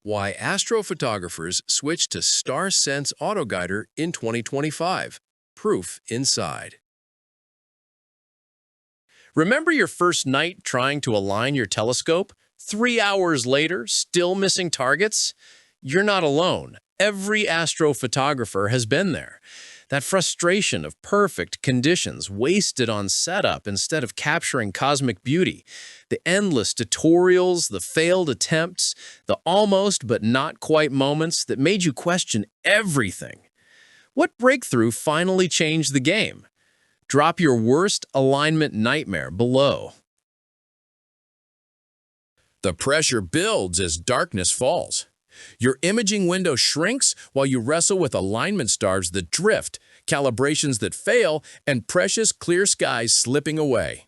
why astrophotographers switched to StarSense Autoguider in 2025. Proof inside. Remember your first night trying to align your telescope? 3 hours later, still missing targets? You're not alone. Every astrophotographer has been there. That frustration of perfect conditions wasted on setup instead of capturing cosmic beauty. The endless tutorials, the failed attempts, the almost but not quite moments that made you question everything. What breakthrough finally changed the game? Drop your worst alignment nightmare below. The pressure builds as darkness falls. Your imaging window shrinks while you wrestle with alignment stars that drift, calibrations that fail, and precious clear skies slipping away.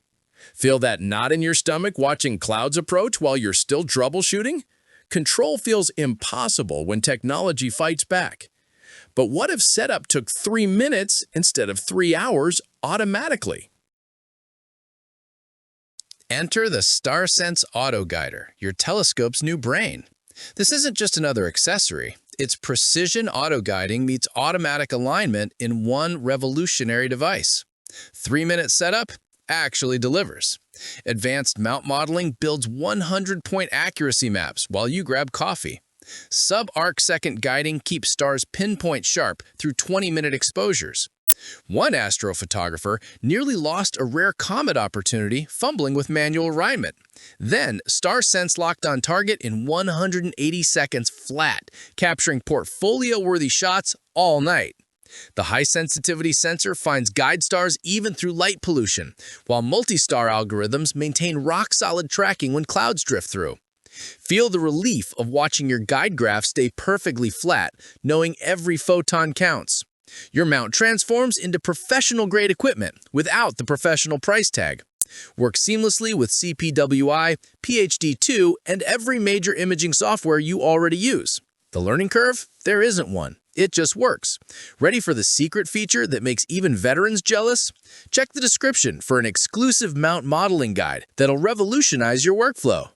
Feel that knot in your stomach watching clouds approach while you're still troubleshooting? Control feels impossible when technology fights back. But what if setup took 3 minutes instead of 3 hours automatically? Enter the StarSense Autoguider, your telescope's new brain. This isn't just another accessory. It's precision auto-guiding meets automatic alignment in one revolutionary device. 3-minute setup actually delivers. Advanced mount modeling builds 100-point accuracy maps while you grab coffee. Sub-arc second guiding keeps stars pinpoint sharp through 20-minute exposures. One astrophotographer nearly lost a rare comet opportunity fumbling with manual alignment. Then, StarSense locked on target in 180 seconds flat, capturing portfolio-worthy shots all night. The high-sensitivity sensor finds guide stars even through light pollution, while multi-star algorithms maintain rock-solid tracking when clouds drift through. Feel the relief of watching your guide graph stay perfectly flat, knowing every photon counts. Your mount transforms into professional-grade equipment without the professional price tag. Works seamlessly with CPWI, PhD2, and every major imaging software you already use. The learning curve? There isn't one. It just works. Ready for the secret feature that makes even veterans jealous? Check the description for an exclusive mount modeling guide that'll revolutionize your workflow.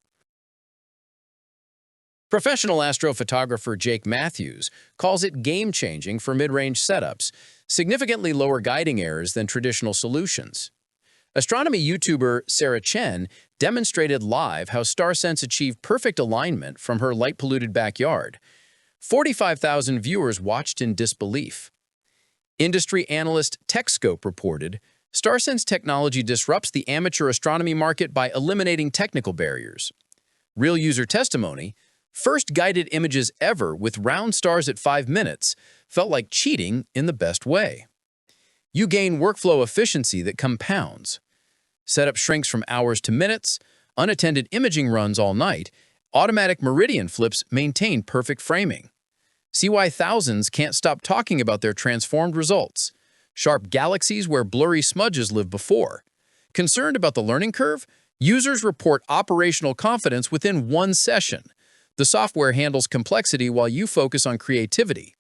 Professional astrophotographer Jake Matthews calls it game-changing for mid-range setups, significantly lower guiding errors than traditional solutions. Astronomy YouTuber Sarah Chen demonstrated live how StarSense achieved perfect alignment from her light-polluted backyard. 45,000 viewers watched in disbelief. Industry analyst TechScope reported, StarSense technology disrupts the amateur astronomy market by eliminating technical barriers. Real user testimony, first guided images ever with round stars at 5 minutes, felt like cheating in the best way. You gain workflow efficiency that compounds. Setup shrinks from hours to minutes, unattended imaging runs all night, automatic meridian flips maintain perfect framing. See why thousands can't stop talking about their transformed results. Sharp galaxies where blurry smudges lived before. Concerned about the learning curve? Users report operational confidence within 1 session. The software handles complexity while you focus on creativity.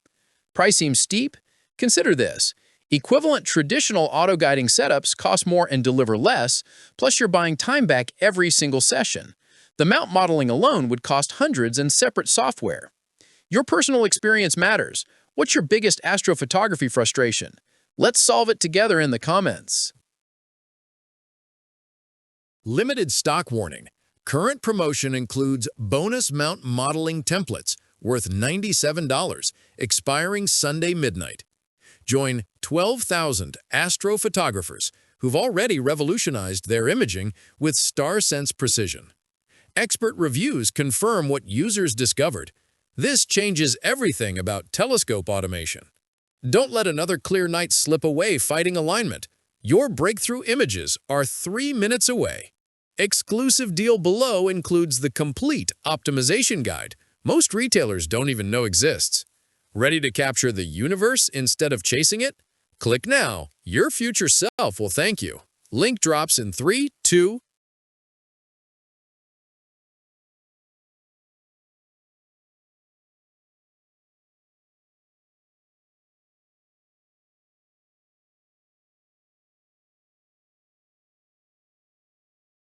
Price seems steep? Consider this. Equivalent traditional auto-guiding setups cost more and deliver less, plus you're buying time back every single session. The mount modeling alone would cost hundreds in separate software. Your personal experience matters. What's your biggest astrophotography frustration? Let's solve it together in the comments. Limited stock warning. Current promotion includes bonus mount modeling templates worth $97, expiring Sunday midnight. Join 12,000 astrophotographers who've already revolutionized their imaging with StarSense Precision. Expert reviews confirm what users discovered. This changes everything about telescope automation. Don't let another clear night slip away fighting alignment. Your breakthrough images are 3 minutes away. Exclusive deal below includes the complete optimization guide most retailers don't even know exists. Ready to capture the universe instead of chasing it? Click now. Your future self will thank you. Link drops in 3, 2,